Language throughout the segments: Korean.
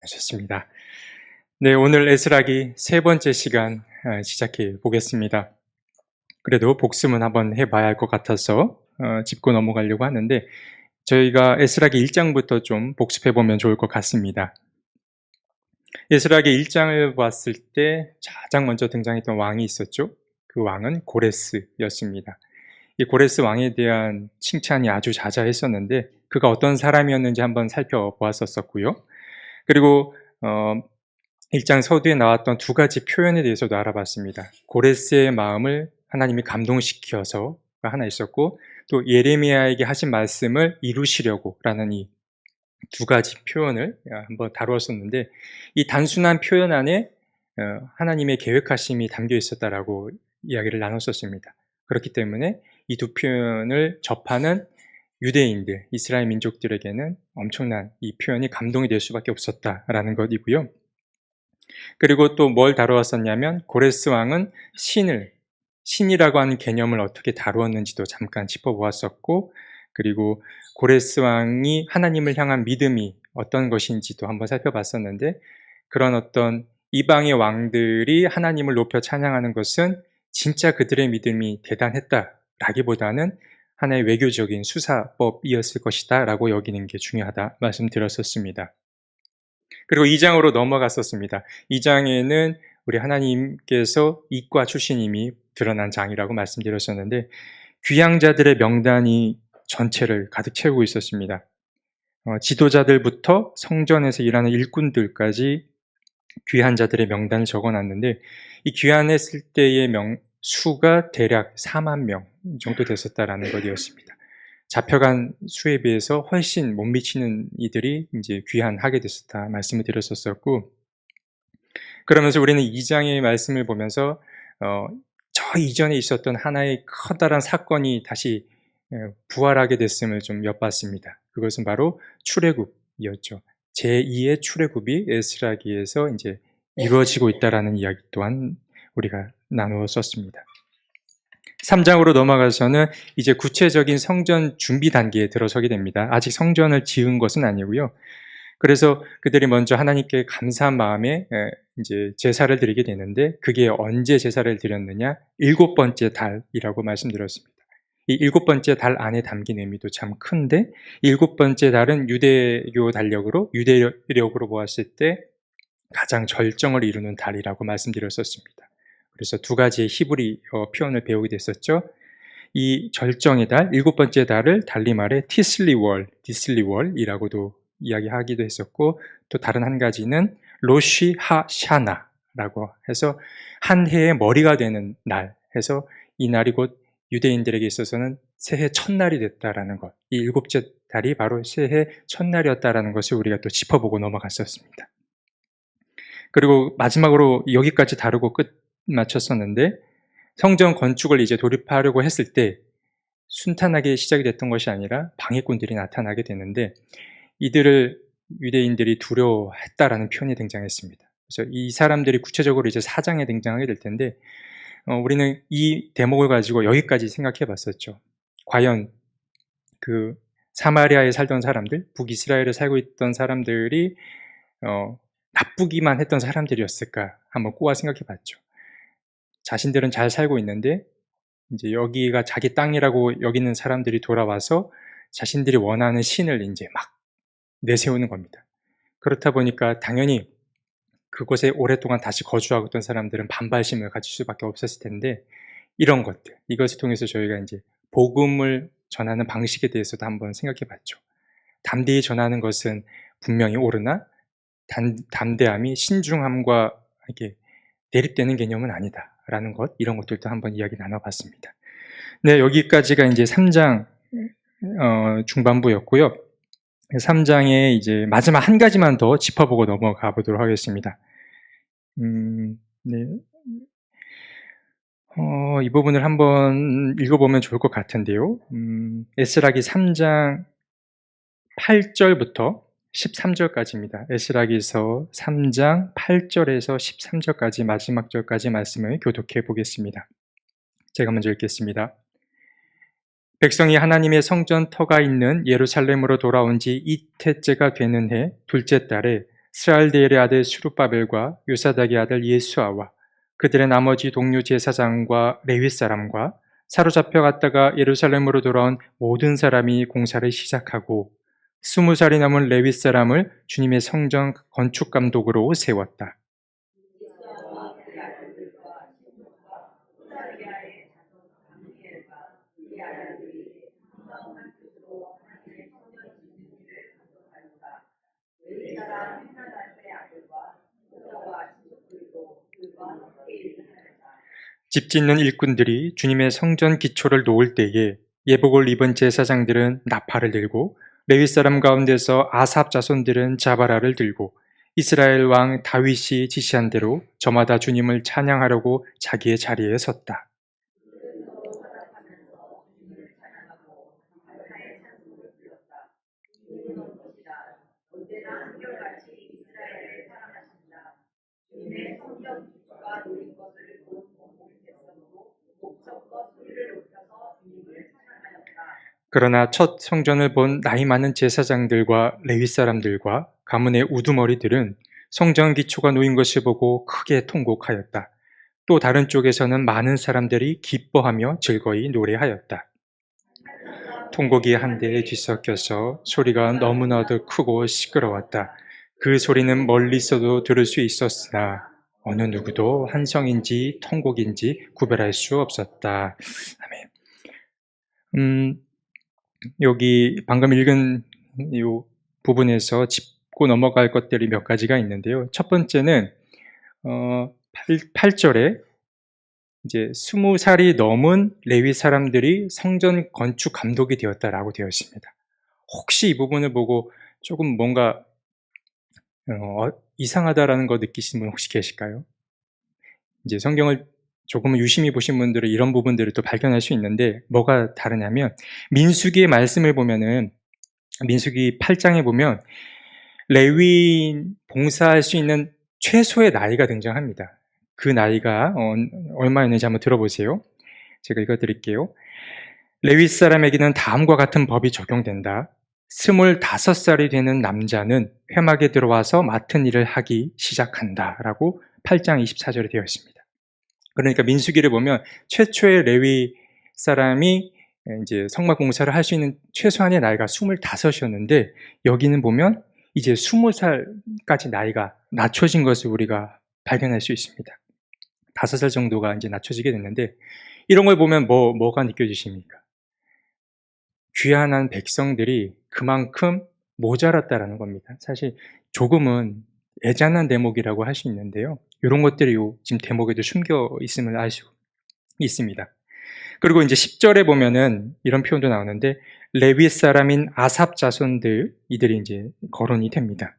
좋습니다. 네, 오늘 에스라기 세 번째 시간 시작해 보겠습니다. 그래도 복습은 한번 해봐야 할 것 같아서 짚고 넘어가려고 하는데 저희가 에스라기 1장부터 좀 복습해 보면 좋을 것 같습니다. 에스라기 1장을 봤을 때 가장 먼저 등장했던 왕이 있었죠. 그 왕은 고레스였습니다. 이 고레스 왕에 대한 칭찬이 아주 자자했었는데 그가 어떤 사람이었는지 한번 살펴보았었고요. 그리고 1장 서두에 나왔던 두 가지 표현에 대해서도 알아봤습니다. 고레스의 마음을 하나님이 감동시켜서가 하나 있었고 또 예레미야에게 하신 말씀을 이루시려고 라는 이 두 가지 표현을 한번 다루었었는데 이 단순한 표현 안에 하나님의 계획하심이 담겨 있었다라고 이야기를 나눴었습니다. 그렇기 때문에 이 두 표현을 접하는 유대인들, 이스라엘 민족들에게는 엄청난 이 표현이 감동이 될 수밖에 없었다라는 것이고요. 그리고 또 뭘 다루었었냐면 고레스 왕은 신이라고 하는 개념을 어떻게 다루었는지도 잠깐 짚어보았었고, 그리고 고레스 왕이 하나님을 향한 믿음이 어떤 것인지도 한번 살펴봤었는데, 그런 어떤 이방의 왕들이 하나님을 높여 찬양하는 것은 진짜 그들의 믿음이 대단했다라기보다는 하나의 외교적인 수사법이었을 것이다 라고 여기는 게 중요하다 말씀드렸었습니다. 그리고 2장으로 넘어갔었습니다. 2장에는 우리 하나님께서 이과 출신임이 드러난 장이라고 말씀드렸었는데 귀향자들의 명단이 전체를 가득 채우고 있었습니다. 지도자들부터 성전에서 일하는 일꾼들까지 귀한 자들의 명단을 적어놨는데 이 귀환했을 때의 수가 대략 4만 명 정도 됐었다라는 것이었습니다. 잡혀간 수에 비해서 훨씬 못 미치는 이들이 이제 귀환하게 됐었다 말씀을 드렸었고, 그러면서 우리는 2장의 말씀을 보면서 저 이전에 있었던 하나의 커다란 사건이 다시 부활하게 됐음을 좀 엿봤습니다. 그것은 바로 출애굽이었죠. 제2의 출애굽이 에스라기에서 이제 이루어지고 있다라는 이야기 또한 우리가 나누었었습니다. 3장으로 넘어가서는 이제 구체적인 성전 준비 단계에 들어서게 됩니다. 아직 성전을 지은 것은 아니고요. 그래서 그들이 먼저 하나님께 감사한 마음에 이제 제사를 드리게 되는데 그게 언제 제사를 드렸느냐? 7번째 달이라고 말씀드렸습니다. 이 7번째 달 안에 담긴 의미도 참 큰데 7번째 달은 유대교 달력으로 유대력으로 보았을 때 가장 절정을 이루는 달이라고 말씀드렸었습니다. 그래서 두 가지의 히브리 표현을 배우게 됐었죠. 이 절정의 달, 7번째 달을 달리 말해 디슬리월이라고도 이야기하기도 했었고 또 다른 한 가지는 로시 하샤나라고 해서 한 해의 머리가 되는 날 해서 이 날이 곧 유대인들에게 있어서는 새해 첫날이 됐다라는 것, 이 7째 달이 바로 새해 첫날이었다라는 것을 우리가 또 짚어보고 넘어갔었습니다. 그리고 마지막으로 여기까지 다루고 끝 마쳤었는데 성전 건축을 이제 돌입하려고 했을 때 순탄하게 시작이 됐던 것이 아니라 방해꾼들이 나타나게 되는데 이들을 유대인들이 두려워했다라는 표현이 등장했습니다. 그래서 이 사람들이 구체적으로 이제 4장에 등장하게 될 텐데 우리는 이 대목을 가지고 여기까지 생각해 봤었죠. 과연 그 사마리아에 살던 사람들, 북이스라엘에 살고 있던 사람들이 나쁘기만 했던 사람들이었을까 한번 꼬아 생각해 봤죠. 자신들은 잘 살고 있는데 이제 여기가 자기 땅이라고 여기는 사람들이 돌아와서 자신들이 원하는 신을 이제 막 내세우는 겁니다. 그렇다 보니까 당연히 그곳에 오랫동안 다시 거주하고 있던 사람들은 반발심을 가질 수밖에 없었을 텐데 이런 것들, 이것을 통해서 저희가 이제 복음을 전하는 방식에 대해서도 한번 생각해 봤죠. 담대히 전하는 것은 분명히 옳으나 담대함이 신중함과 이렇게 대립되는 개념은 아니다라는 것, 이런 것들도 한번 이야기 나눠봤습니다. 네, 여기까지가 이제 3장 중반부였고요. 3장에 이제 마지막 한 가지만 더 짚어보고 넘어가 보도록 하겠습니다. 네. 이 부분을 한번 읽어보면 좋을 것 같은데요. 에스라기 3장 8절부터 13절까지입니다. 에스라기서 3장 8절에서 13절까지 마지막 절까지 말씀을 교독해 보겠습니다. 제가 먼저 읽겠습니다. 백성이 하나님의 성전 터가 있는 예루살렘으로 돌아온 지 이태째가 되는 해 둘째 달에 스알디엘의 아들 수룹바벨과 요사닥의 아들 예수아와 그들의 나머지 동료 제사장과 레위 사람과 사로잡혀 갔다가 예루살렘으로 돌아온 모든 사람이 공사를 시작하고 20살이 넘은 레위 사람을 주님의 성전 건축 감독으로 세웠다. 집 짓는 일꾼들이 주님의 성전 기초를 놓을 때에 예복을 입은 제사장들은 나팔을 들고 레위 사람 가운데서 아삽 자손들은 자바라를 들고 이스라엘 왕 다윗이 지시한 대로 저마다 주님을 찬양하려고 자기의 자리에 섰다. 그러나 첫 성전을 본 나이 많은 제사장들과 레위 사람들과 가문의 우두머리들은 성전 기초가 놓인 것을 보고 크게 통곡하였다. 또 다른 쪽에서는 많은 사람들이 기뻐하며 즐거이 노래하였다. 통곡이 한데에 뒤섞여서 소리가 너무나도 크고 시끄러웠다. 그 소리는 멀리서도 들을 수 있었으나 어느 누구도 한성인지 통곡인지 구별할 수 없었다. 아멘. 여기 방금 읽은 이 부분에서 짚고 넘어갈 것들이 몇 가지가 있는데요. 첫 번째는 8절에 이제 20살이 넘은 레위 사람들이 성전 건축 감독이 되었다라고 되어 있습니다. 혹시 이 부분을 보고 조금 뭔가 이상하다라는 거 느끼시는 분 혹시 계실까요? 이제 성경을 조금 유심히 보신 분들은 이런 부분들을 또 발견할 수 있는데 뭐가 다르냐면 민수기의 말씀을 보면은 민수기 8장에 보면 레위인 봉사할 수 있는 최소의 나이가 등장합니다. 그 나이가 얼마였는지 한번 들어보세요. 제가 읽어드릴게요. 레위 사람에게는 다음과 같은 법이 적용된다. 25살이 되는 남자는 회막에 들어와서 맡은 일을 하기 시작한다. 라고 8장 24절에 되어 있습니다. 그러니까 민수기를 보면 최초의 레위 사람이 이제 성막 공사를 할 수 있는 최소한의 나이가 25이었는데 여기는 보면 이제 20살까지 나이가 낮춰진 것을 우리가 발견할 수 있습니다. 5살 정도가 이제 낮춰지게 됐는데 이런 걸 보면 뭐가 느껴지십니까? 귀환한 백성들이 그만큼 모자랐다라는 겁니다. 사실 조금은 애잔한 대목이라고 할 수 있는데요. 이런 것들이 지금 대목에도 숨겨 있음을 알 수 있습니다. 그리고 이제 10절에 보면은 이런 표현도 나오는데 레위 사람인 아삽 자손들 이들이 이제 거론이 됩니다.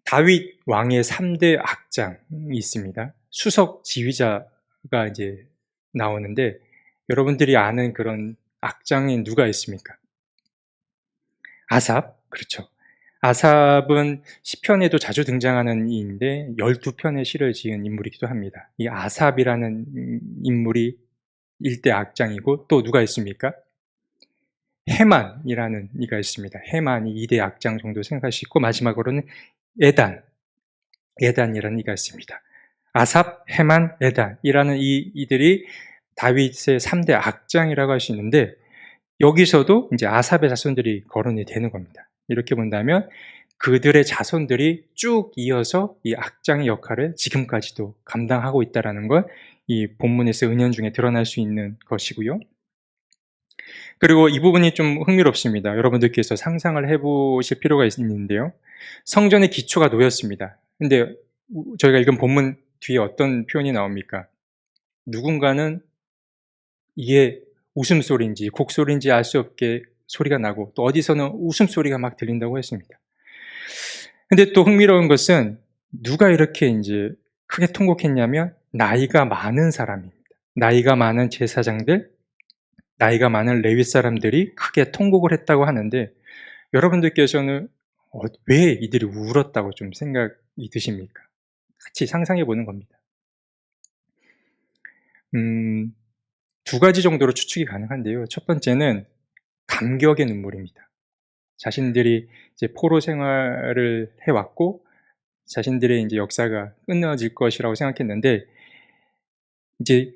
다윗 왕의 3대 악장이 있습니다. 수석 지휘자가 이제 나오는데 여러분들이 아는 그런 악장이 누가 있습니까? 아삽, 그렇죠. 아삽은 시편에도 자주 등장하는 이인데 12편의 시를 지은 인물이기도 합니다. 이 아삽이라는 인물이 일대 악장이고 또 누가 있습니까? 헤만이라는 이가 있습니다. 헤만이 2대 악장 정도 생각할 수 있고 마지막으로는 에단이라는 이가 있습니다. 아삽, 헤만, 에단이라는 이들이 다윗의 3대 악장이라고 할 수 있는데 여기서도 이제 아삽의 자손들이 거론이 되는 겁니다. 이렇게 본다면 그들의 자손들이 쭉 이어서 이 악장의 역할을 지금까지도 감당하고 있다는 걸 이 본문에서 은연중에 드러날 수 있는 것이고요. 그리고 이 부분이 좀 흥미롭습니다. 여러분들께서 상상을 해보실 필요가 있는데요. 성전의 기초가 놓였습니다. 근데 저희가 읽은 본문 뒤에 어떤 표현이 나옵니까? 누군가는 이게 웃음소리인지 곡소리인지 알 수 없게 소리가 나고 또 어디서는 웃음소리가 막 들린다고 했습니다. 근데 또 흥미로운 것은 누가 이렇게 이제 크게 통곡했냐면 나이가 많은 사람입니다. 나이가 많은 제사장들, 나이가 많은 레위 사람들이 크게 통곡을 했다고 하는데 여러분들께서는 왜 이들이 울었다고 좀 생각이 드십니까? 같이 상상해 보는 겁니다. 두 가지 정도로 추측이 가능한데요. 첫 번째는 감격의 눈물입니다. 자신들이 이제 포로 생활을 해왔고 자신들의 이제 역사가 끊어질 것이라고 생각했는데 이제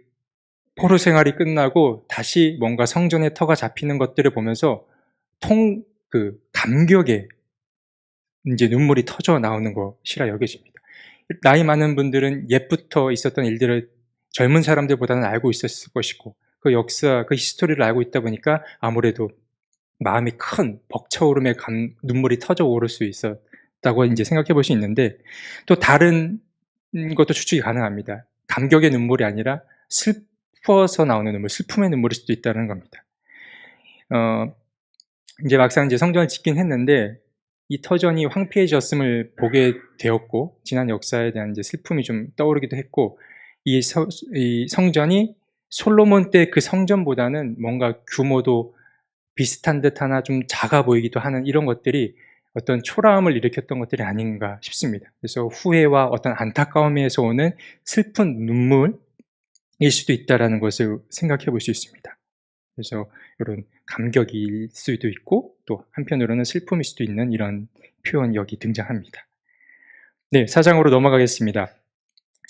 포로 생활이 끝나고 다시 뭔가 성전의 터가 잡히는 것들을 보면서 감격에 이제 눈물이 터져 나오는 것이라 여겨집니다. 나이 많은 분들은 옛부터 있었던 일들을 젊은 사람들보다는 알고 있었을 것이고 그 역사, 그 히스토리를 알고 있다 보니까 아무래도 마음이 큰 벅차오름의 눈물이 터져 오를 수 있었다고 이제 생각해 볼 수 있는데 또 다른 것도 추측이 가능합니다. 감격의 눈물이 아니라 슬퍼서 나오는 눈물, 슬픔의 눈물일 수도 있다는 겁니다. 이제 막상 이제 성전을 짓긴 했는데 이 터전이 황폐해졌음을 보게 되었고 지난 역사에 대한 이제 슬픔이 좀 떠오르기도 했고 이 성전이 솔로몬 때 그 성전보다는 뭔가 규모도 비슷한 듯 하나 좀 작아 보이기도 하는 이런 것들이 어떤 초라함을 일으켰던 것들이 아닌가 싶습니다. 그래서 후회와 어떤 안타까움에서 오는 슬픈 눈물일 수도 있다는 것을 생각해 볼 수 있습니다. 그래서 이런 감격일 수도 있고 또 한편으로는 슬픔일 수도 있는 이런 표현이 여기 등장합니다. 네, 4장으로 넘어가겠습니다.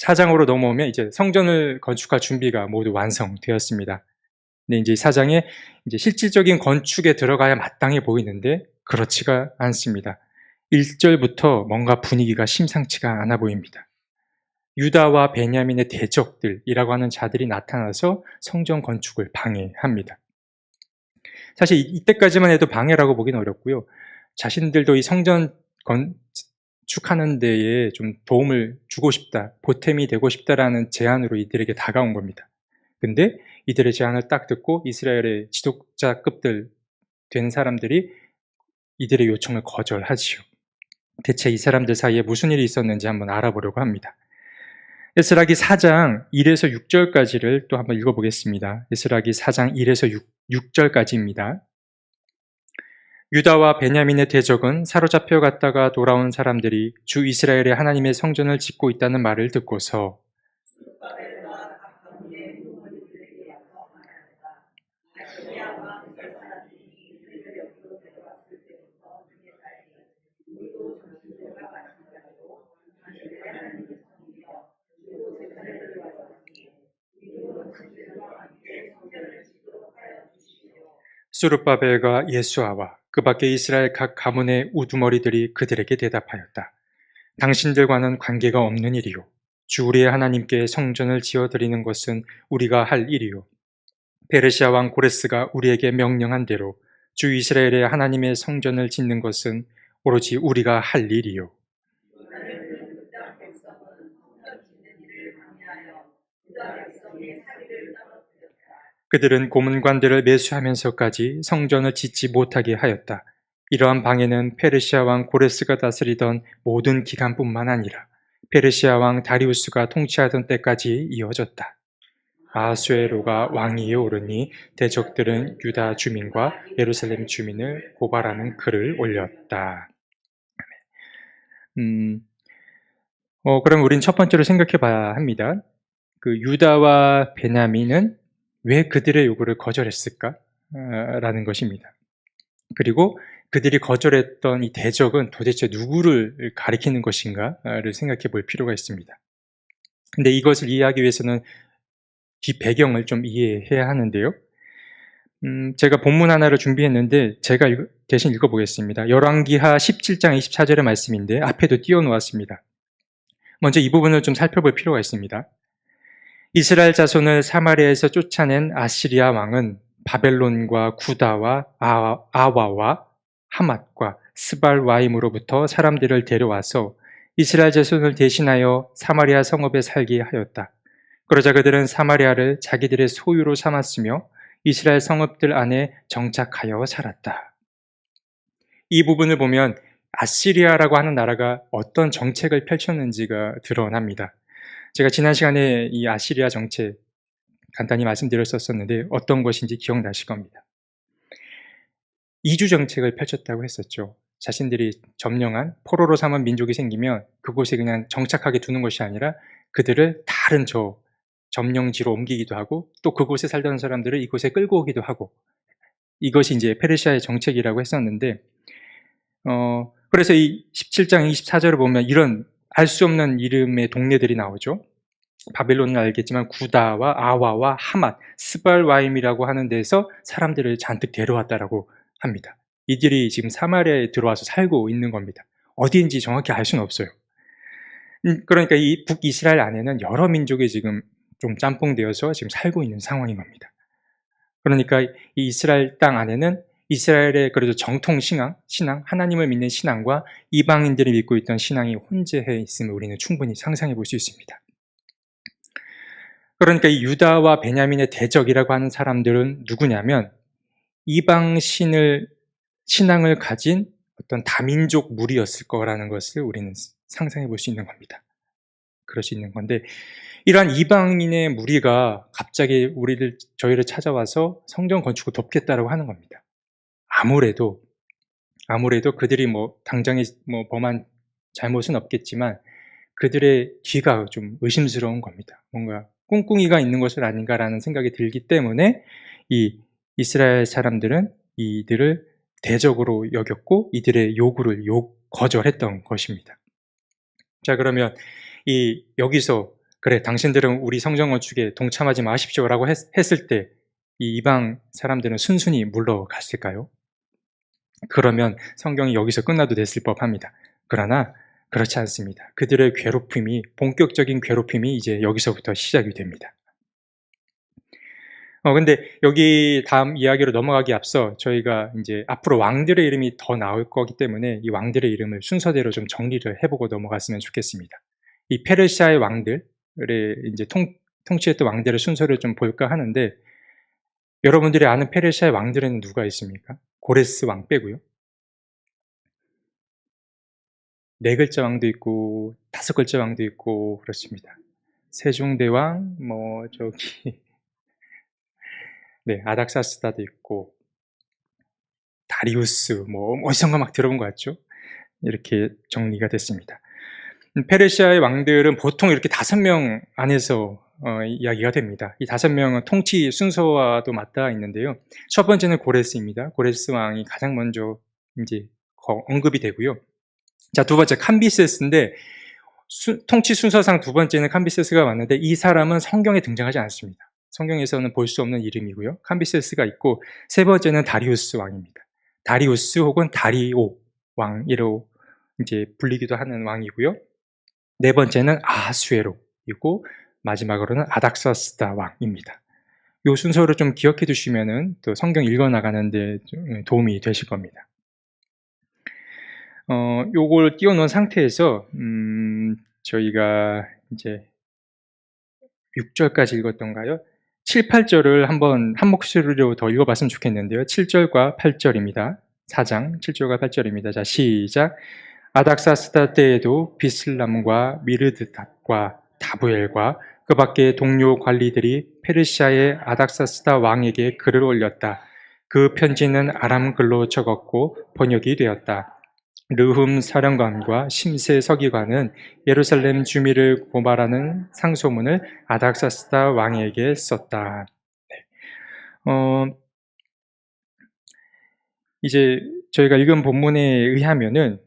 4장으로 넘어오면 이제 성전을 건축할 준비가 모두 완성되었습니다. 네, 이제 4장에 이제 실질적인 건축에 들어가야 마땅해 보이는데 그렇지가 않습니다. 1절부터 뭔가 분위기가 심상치가 않아 보입니다. 유다와 베냐민의 대적들이라고 하는 자들이 나타나서 성전 건축을 방해합니다. 사실 이때까지만 해도 방해라고 보기는 어렵고요. 자신들도 이 성전 건축하는 데에 좀 도움을 주고 싶다, 보탬이 되고 싶다라는 제안으로 이들에게 다가온 겁니다. 근데 이들의 제안을 딱 듣고 이스라엘의 지도자급들 된 사람들이 이들의 요청을 거절하지요. 대체 이 사람들 사이에 무슨 일이 있었는지 한번 알아보려고 합니다. 에스라기 4장 1에서 6절까지를 또 한번 읽어보겠습니다. 에스라기 4장 1에서 6절까지입니다. 유다와 베냐민의 대적은 사로잡혀 갔다가 돌아온 사람들이 주 이스라엘의 하나님의 성전을 짓고 있다는 말을 듣고서 수룹바벨과 예수아와 그 밖에 이스라엘 각 가문의 우두머리들이 그들에게 대답하였다. 당신들과는 관계가 없는 일이요. 주 우리의 하나님께 성전을 지어드리는 것은 우리가 할 일이요. 페르시아 왕 고레스가 우리에게 명령한 대로 주 이스라엘의 하나님의 성전을 짓는 것은 오로지 우리가 할 일이요. 그들은 고문관들을 매수하면서까지 성전을 짓지 못하게 하였다. 이러한 방해는 페르시아 왕 고레스가 다스리던 모든 기간뿐만 아니라 페르시아 왕 다리우스가 통치하던 때까지 이어졌다. 아수에로가 왕위에 오르니 대적들은 유다 주민과 예루살렘 주민을 고발하는 글을 올렸다. 그럼 우린 첫 번째로 생각해 봐야 합니다. 그 유다와 베냐민은 왜 그들의 요구를 거절했을까? 라는 것입니다. 그리고 그들이 거절했던 이 대적은 도대체 누구를 가리키는 것인가를 생각해 볼 필요가 있습니다. 근데 이것을 이해하기 위해서는 뒷 배경을 좀 이해해야 하는데요. 제가 본문 하나를 준비했는데 제가 대신 읽어보겠습니다. 열왕기하 17장 24절의 말씀인데 앞에도 띄워놓았습니다. 먼저 이 부분을 좀 살펴볼 필요가 있습니다. 이스라엘 자손을 사마리아에서 쫓아낸 아시리아 왕은 바벨론과 구다와 아와와 하맛과 스발와임으로부터 사람들을 데려와서 이스라엘 자손을 대신하여 사마리아 성읍에 살게 하였다. 그러자 그들은 사마리아를 자기들의 소유로 삼았으며 이스라엘 성읍들 안에 정착하여 살았다. 이 부분을 보면 아시리아라고 하는 나라가 어떤 정책을 펼쳤는지가 드러납니다. 제가 지난 시간에 이 아시리아 정책 간단히 말씀드렸었는데 어떤 것인지 기억나실 겁니다. 이주 정책을 펼쳤다고 했었죠. 자신들이 점령한 포로로 삼은 민족이 생기면 그곳에 그냥 정착하게 두는 것이 아니라 그들을 다른 점령지로 옮기기도 하고 또 그곳에 살던 사람들을 이곳에 끌고 오기도 하고 이것이 이제 페르시아의 정책이라고 했었는데 그래서 이 17장 24절을 보면 이런 알 수 없는 이름의 동네들이 나오죠. 바벨론은 알겠지만 구다와 아와와 하맛, 스발와임이라고 하는 데서 사람들을 잔뜩 데려왔다라고 합니다. 이들이 지금 사마리아에 들어와서 살고 있는 겁니다. 어디인지 정확히 알 수는 없어요. 그러니까 이 북이스라엘 안에는 여러 민족이 지금 좀 짬뽕되어서 지금 살고 있는 상황인 겁니다. 그러니까 이 이스라엘 땅 안에는 이스라엘의 그래도 정통 신앙, 하나님을 믿는 신앙과 이방인들이 믿고 있던 신앙이 혼재해 있음을 우리는 충분히 상상해 볼 수 있습니다. 그러니까 이 유다와 베냐민의 대적이라고 하는 사람들은 누구냐면 이방 신앙을 가진 어떤 다민족 무리였을 거라는 것을 우리는 상상해 볼 수 있는 겁니다. 그럴 수 있는 건데, 이러한 이방인의 무리가 갑자기 저희를 찾아와서 성전 건축을 돕겠다라고 하는 겁니다. 아무래도 그들이 당장에 범한 잘못은 없겠지만 그들의 뒤가 좀 의심스러운 겁니다. 뭔가 꿍꿍이가 있는 것은 아닌가라는 생각이 들기 때문에 이 이스라엘 사람들은 이들을 대적으로 여겼고 이들의 요구를 거절했던 것입니다. 자, 그러면 여기서 그래, 당신들은 우리 성전 건축에 동참하지 마십시오라고 했을 때 이 이방 사람들은 순순히 물러갔을까요? 그러면 성경이 여기서 끝나도 됐을 법합니다. 그러나 그렇지 않습니다. 그들의 본격적인 괴롭힘이 이제 여기서부터 시작이 됩니다. 근데 여기 다음 이야기로 넘어가기 앞서 저희가 이제 앞으로 왕들의 이름이 더 나올 거기 때문에 이 왕들의 이름을 순서대로 좀 정리를 해보고 넘어갔으면 좋겠습니다. 이 페르시아의 왕들의 이제 통치했던 왕들의 순서를 좀 볼까 하는데, 여러분들이 아는 페르시아의 왕들에는 누가 있습니까? 고레스 왕 빼고요. 4글자 왕도 있고 5글자 왕도 있고 그렇습니다. 세종대왕, 네, 아닥사스다도 있고 다리우스, 어디선가 막 들어본 것 같죠? 이렇게 정리가 됐습니다. 페르시아의 왕들은 보통 이렇게 5명 안에서 이야기가 됩니다. 이 5명은 통치 순서와도 맞닿아 있는데요. 첫 번째는 고레스입니다. 고레스 왕이 가장 먼저 이제 언급이 되고요. 자, 두 번째 캄비세스인데 통치 순서상 두 번째는 캄비세스가 왔는데 이 사람은 성경에 등장하지 않습니다. 성경에서는 볼 수 없는 이름이고요. 캄비세스가 있고, 세 번째는 다리우스 왕입니다. 다리우스 혹은 다리오 왕이로 이제 불리기도 하는 왕이고요. 네 번째는 아하수에로이고 마지막으로는 아닥사스다 왕입니다. 이 순서를 좀 기억해 두시면은 또 성경 읽어 나가는데 도움이 되실 겁니다. 요걸 띄워놓은 상태에서 저희가 이제 6절까지 읽었던가요? 7, 8절을 한번 한 목소리로 더 읽어봤으면 좋겠는데요. 7절과 8절입니다. 4장 7절과 8절입니다. 자, 시작. 아닥사스다 때에도 비슬람과 미르드닷과 다부엘과 그 밖의 동료 관리들이 페르시아의 아닥사스다 왕에게 글을 올렸다. 그 편지는 아람 글로 적었고 번역이 되었다. 르훔 사령관과 심세 서기관은 예루살렘 주민을 고발하는 상소문을 아닥사스다 왕에게 썼다. 네. 이제 저희가 읽은 본문에 의하면은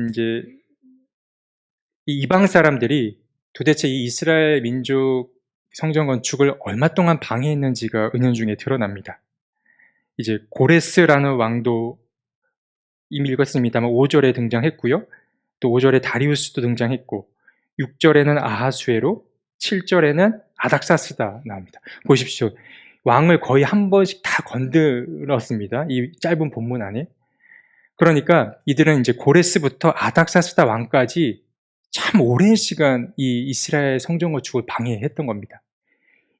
이제 이 이방 사람들이 도대체 이 이스라엘 민족 성전 건축을 얼마 동안 방해했는지가 은연중에 드러납니다. 이제 고레스라는 왕도 이미 읽었습니다만 5절에 등장했고요. 또 5절에 다리우스도 등장했고 6절에는 아하수에로, 7절에는 아닥사스다 나옵니다. 보십시오. 왕을 거의 한 번씩 다 건드렸습니다. 이 짧은 본문 안에. 그러니까 이들은 이제 고레스부터 아닥사스다 왕까지 참 오랜 시간 이 이스라엘 성전 건축을 방해했던 겁니다.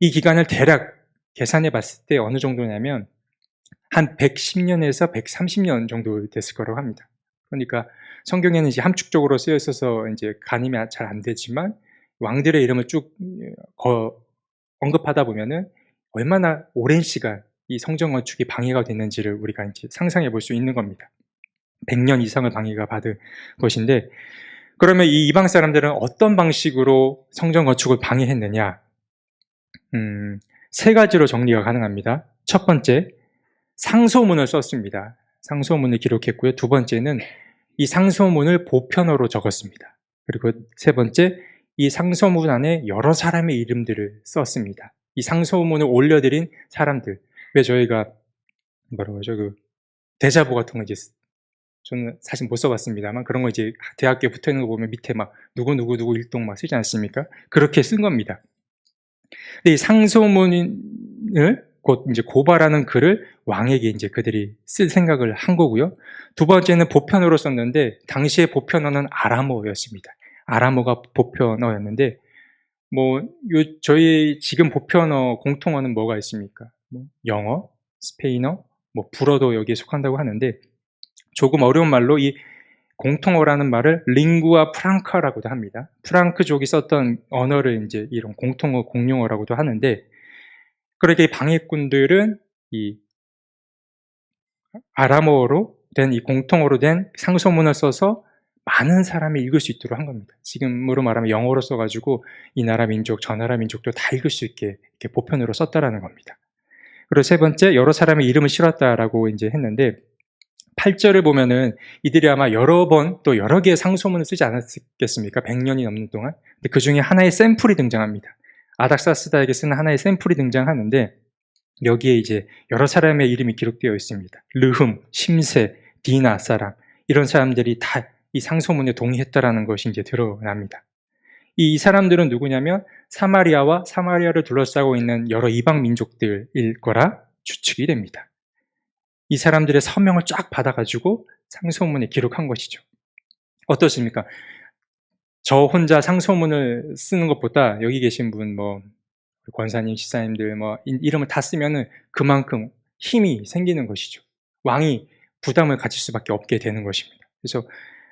이 기간을 대략 계산해 봤을 때 어느 정도냐면 한 110년에서 130년 정도 됐을 거라고 합니다. 그러니까 성경에는 이제 함축적으로 쓰여 있어서 이제 가늠이 잘 안 되지만 왕들의 이름을 쭉 언급하다 보면은 얼마나 오랜 시간 이 성전 건축이 방해가 됐는지를 우리가 이제 상상해 볼 수 있는 겁니다. 100년 이상을 방해가 받은 것인데, 그러면 이 이방 사람들은 어떤 방식으로 성전 건축을 방해했느냐? 3가지로 정리가 가능합니다. 첫 번째, 상소문을 썼습니다. 상소문을 기록했고요. 두 번째는 이 상소문을 보편어로 적었습니다. 그리고 세 번째, 이 상소문 안에 여러 사람의 이름들을 썼습니다. 이 상소문을 올려드린 사람들. 왜 저희가 뭐라고 하죠? 대자보 같은 거 이제 저는 사실 못 써봤습니다만 그런 거 이제 대학교에 붙어 있는 거 보면 밑에 막 누구 일동 막 쓰지 않습니까? 그렇게 쓴 겁니다. 근데 이 상소문을 곧 이제 고발하는 글을 왕에게 이제 그들이 쓸 생각을 한 거고요. 두 번째는 보편어로 썼는데 당시의 보편어는 아람어였습니다. 아람어가 보편어였는데 저희 지금 보편어 공통어는 뭐가 있습니까? 영어, 스페인어, 불어도 여기에 속한다고 하는데 조금 어려운 말로 이 공통어라는 말을 링구아 프랑카라고도 합니다. 프랑크족이 썼던 언어를 이제 이런 공통어, 공용어라고도 하는데 그러니까 이 방해꾼들은 이 아람어로 된 이 공통어로 된 상소문을 써서 많은 사람이 읽을 수 있도록 한 겁니다. 지금으로 말하면 영어로 써가지고 이 나라 민족, 저 나라 민족도 다 읽을 수 있게 이렇게 보편으로 썼다라는 겁니다. 그리고 세 번째, 여러 사람의 이름을 실었다라고 이제 했는데 8절을 보면은 이들이 아마 여러 번 또 여러 개의 상소문을 쓰지 않았겠습니까? 100년이 넘는 동안. 근데 그 중에 하나의 샘플이 등장합니다. 아닥사스다에게 쓰는 하나의 샘플이 등장하는데 여기에 이제 여러 사람의 이름이 기록되어 있습니다. 르흠, 심세, 디나 사람 이런 사람들이 다 이 상소문에 동의했다라는 것이 이제 드러납니다. 이 사람들은 누구냐면 사마리아와 사마리아를 둘러싸고 있는 여러 이방 민족들일 거라 추측이 됩니다. 이 사람들의 서명을 쫙 받아가지고 상소문에 기록한 것이죠. 어떻습니까? 저 혼자 상소문을 쓰는 것보다 여기 계신 분, 권사님, 시사님들, 이름을 다 쓰면은 그만큼 힘이 생기는 것이죠. 왕이 부담을 가질 수밖에 없게 되는 것입니다. 그래서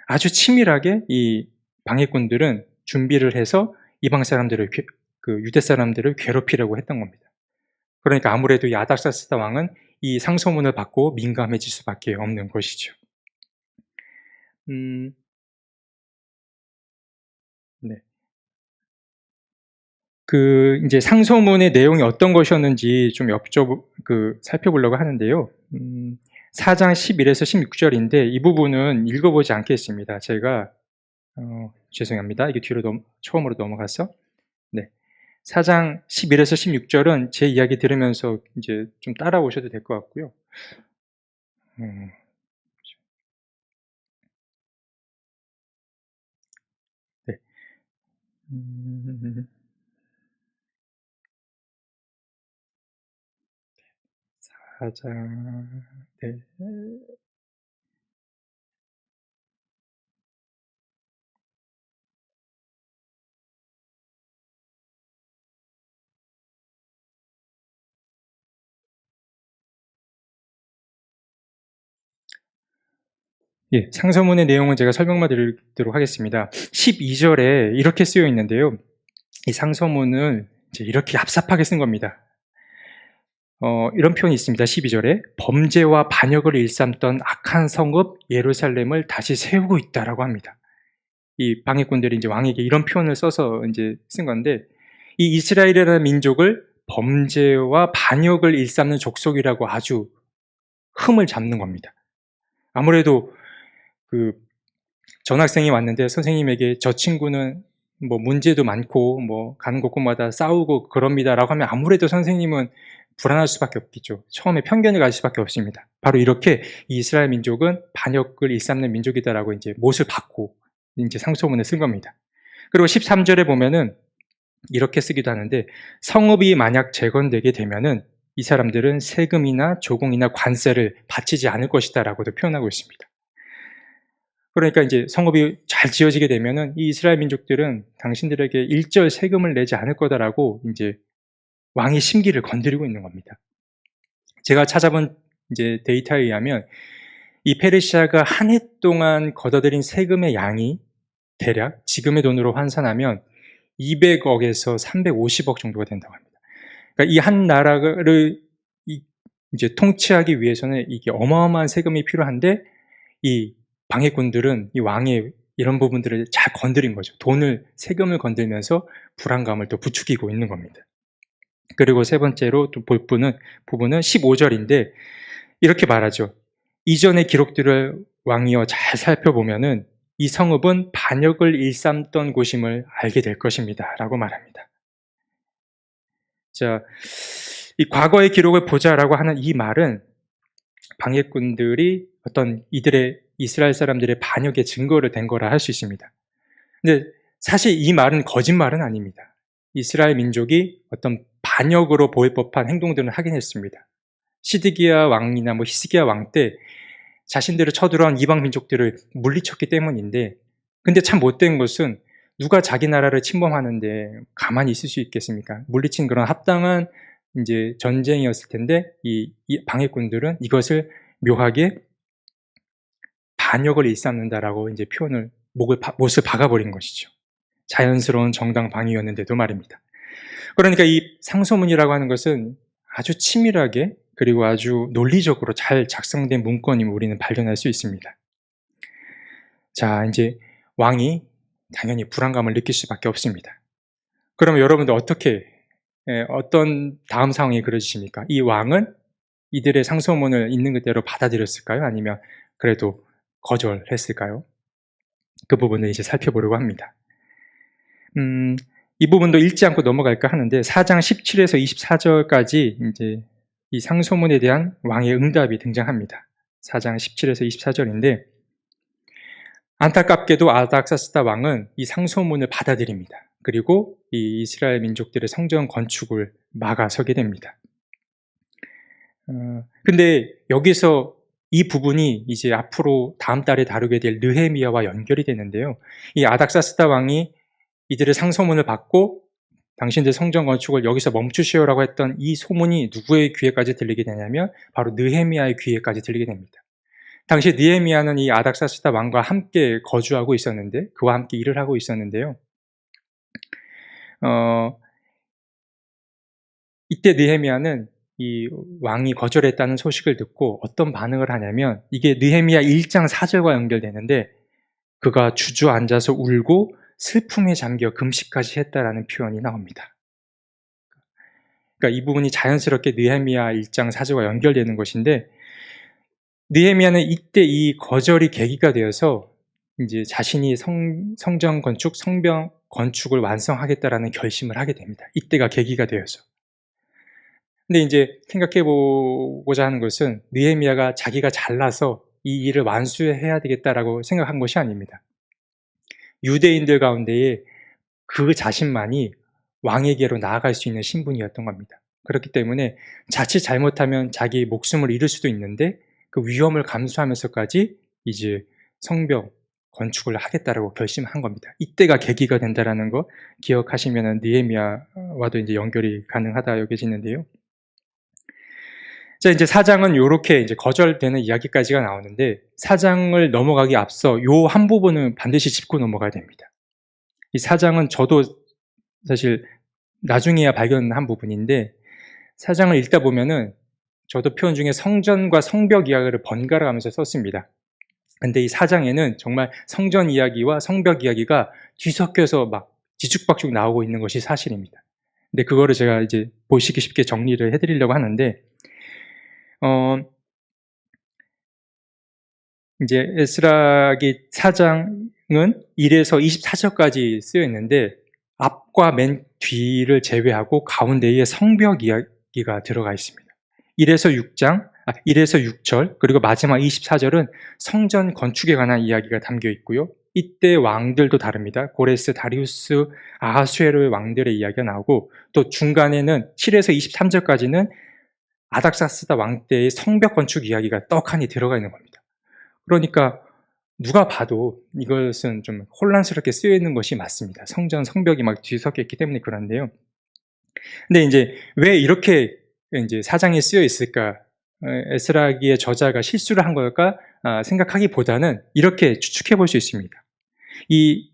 아주 치밀하게 이 방해꾼들은 준비를 해서 이방 사람들을, 유대 사람들을 괴롭히려고 했던 겁니다. 그러니까 아무래도 이 아닥사스다 왕은 이 상소문을 받고 민감해질 수밖에 없는 것이죠. 네. 이제 상소문의 내용이 어떤 것이었는지 좀 살펴보려고 하는데요. 4장 11에서 16절인데 이 부분은 읽어보지 않겠습니다. 제가, 죄송합니다. 이게 처음으로 넘어가서. 네. 4장 11에서 16절은 제 이야기 들으면서 이제 좀 따라오셔도 될 것 같고요. 네. 4장, 네. 예, 상소문의 내용은 제가 설명만 드리도록 하겠습니다. 12절에 이렇게 쓰여 있는데요. 이 상소문을 이제 이렇게 얍삽하게 쓴 겁니다. 이런 표현이 있습니다. 12절에 범죄와 반역을 일삼던 악한 성읍 예루살렘을 다시 세우고 있다라고 합니다. 이 방해꾼들이 이제 왕에게 이런 표현을 써서 이제 쓴 건데 이 이스라엘이라는 민족을 범죄와 반역을 일삼는 족속이라고 아주 흠을 잡는 겁니다. 아무래도 전학생이 왔는데 선생님에게 저 친구는 문제도 많고 가는 곳곳마다 싸우고 그럽니다라고 하면 아무래도 선생님은 불안할 수밖에 없겠죠. 처음에 편견을 가질 수밖에 없습니다. 바로 이렇게 이스라엘 민족은 반역을 일삼는 민족이다라고 이제 못을 받고 이제 상소문을 쓴 겁니다. 그리고 13절에 보면은 이렇게 쓰기도 하는데 성읍이 만약 재건되게 되면은 이 사람들은 세금이나 조공이나 관세를 바치지 않을 것이다라고도 표현하고 있습니다. 그러니까 이제 성읍이 잘 지어지게 되면은 이 이스라엘 민족들은 당신들에게 일절 세금을 내지 않을 거다라고 이제 왕의 심기를 건드리고 있는 겁니다. 제가 찾아본 이제 데이터에 의하면 이 페르시아가 한 해 동안 걷어들인 세금의 양이 대략 지금의 돈으로 환산하면 200억에서 350억 정도가 된다고 합니다. 그러니까 이 한 나라를 이제 통치하기 위해서는 이게 어마어마한 세금이 필요한데 이 방해꾼들은 이 왕의 이런 부분들을 잘 건드린 거죠. 세금을 건들면서 불안감을 또 부추기고 있는 겁니다. 그리고 세 번째로 또 볼 부분은 15절인데 이렇게 말하죠. 이전의 기록들을 왕이여 잘 살펴보면은 이 성읍은 반역을 일삼던 곳임을 알게 될 것입니다. 라고 말합니다. 자, 이 과거의 기록을 보자라고 하는 이 말은 방해꾼들이 어떤 이들의 이스라엘 사람들의 반역의 증거를 댄 거라 할 수 있습니다. 근데 사실 이 말은 거짓말은 아닙니다. 이스라엘 민족이 어떤 반역으로 보일 법한 행동들은 하긴 했습니다. 시드기야 왕이나 히스기야 왕 때 자신들을 쳐들어온 이방 민족들을 물리쳤기 때문인데, 근데 참 못된 것은 누가 자기 나라를 침범하는데 가만히 있을 수 있겠습니까? 물리친 그런 합당한 이제 전쟁이었을 텐데 이 방해꾼들은 이것을 묘하게 반역을 일삼는다라고 이제 표현을 못을 박아버린 것이죠. 자연스러운 정당 방위였는데도 말입니다. 그러니까 이 상소문이라고 하는 것은 아주 치밀하게 그리고 아주 논리적으로 잘 작성된 문건임을 우리는 발견할 수 있습니다. 자, 이제 왕이 당연히 불안감을 느낄 수밖에 없습니다. 그러면 여러분들 어떤 다음 상황이 그려지십니까? 이 왕은 이들의 상소문을 있는 그대로 받아들였을까요? 아니면 그래도 거절했을까요? 그 부분을 이제 살펴보려고 합니다. 이 부분도 읽지 않고 넘어갈까 하는데 4장 17에서 24절까지 이제 이 상소문에 대한 왕의 응답이 등장합니다. 4장 17에서 24절인데 안타깝게도 아닥사스다 왕은 이 상소문을 받아들입니다. 그리고 이 이스라엘 민족들의 성전 건축을 막아서게 됩니다. 근데 여기서 이 부분이 이제 앞으로 다음 달에 다루게 될 느헤미야와 연결이 되는데요. 이 아닥사스다 왕이 이들의 상소문을 받고 당신들 성전 건축을 여기서 멈추시오라고 했던 이 소문이 누구의 귀에까지 들리게 되냐면 바로 느헤미야의 귀에까지 들리게 됩니다. 당시 느헤미야는 이 아닥사스다 왕과 함께 거주하고 있었는데 그와 함께 일을 하고 있었는데요. 이때 느헤미야는 이 왕이 거절했다는 소식을 듣고 어떤 반응을 하냐면 이게 느헤미야 1장 4절과 연결되는데 그가 주저앉아서 울고 슬픔에 잠겨 금식까지 했다라는 표현이 나옵니다. 그러니까 이 부분이 자연스럽게 느헤미야 1장 4절과 연결되는 것인데 느헤미야는 이때 이 거절이 계기가 되어서 이제 자신이 성전 건축, 성벽 건축을 완성하겠다라는 결심을 하게 됩니다. 이때가 계기가 되어서. 근데 이제 생각해 보고자 하는 것은 느헤미야가 자기가 잘나서 이 일을 완수해야 되겠다라고 생각한 것이 아닙니다. 유대인들 가운데에 그 자신만이 왕에게로 나아갈 수 있는 신분이었던 겁니다. 그렇기 때문에 자칫 잘못하면 자기 목숨을 잃을 수도 있는데 그 위험을 감수하면서까지 이제 성벽 건축을 하겠다라고 결심한 겁니다. 이때가 계기가 된다라는 거 기억하시면은 느헤미야와도 이제 연결이 가능하다 여겨지는데요. 자, 이제 4장은 이렇게 이제 거절되는 이야기까지가 나오는데 4장을 넘어가기 앞서 요 한 부분은 반드시 짚고 넘어가야 됩니다. 이 4장은 저도 사실 나중에야 발견한 부분인데 4장을 읽다 보면은 저도 표현 중에 성전과 성벽 이야기를 번갈아 가면서 썼습니다. 근데 이 4장에는 정말 성전 이야기와 성벽 이야기가 뒤섞여서 막 뒤죽박죽 나오고 있는 것이 사실입니다. 근데 그거를 제가 이제 보시기 쉽게 정리를 해드리려고 하는데 이제 에스라기 4장은 1에서 24절까지 쓰여 있는데 앞과 맨 뒤를 제외하고 가운데에 성벽 이야기가 들어가 있습니다. 1에서 6절 그리고 마지막 24절은 성전 건축에 관한 이야기가 담겨 있고요. 이때 왕들도 다릅니다. 고레스, 다리우스, 아하수에로의 왕들의 이야기가 나오고 또 중간에는 7에서 23절까지는 아닥사스다 왕 때의 성벽 건축 이야기가 떡하니 들어가 있는 겁니다. 그러니까 누가 봐도 이것은 좀 혼란스럽게 쓰여 있는 것이 맞습니다. 성전, 성벽이 막 뒤섞여 있기 때문에 그런데요. 근데 이제 왜 이렇게 이제 4장에 쓰여 있을까? 에스라기의 저자가 실수를 한 걸까 생각하기보다는 이렇게 추측해 볼 수 있습니다. 이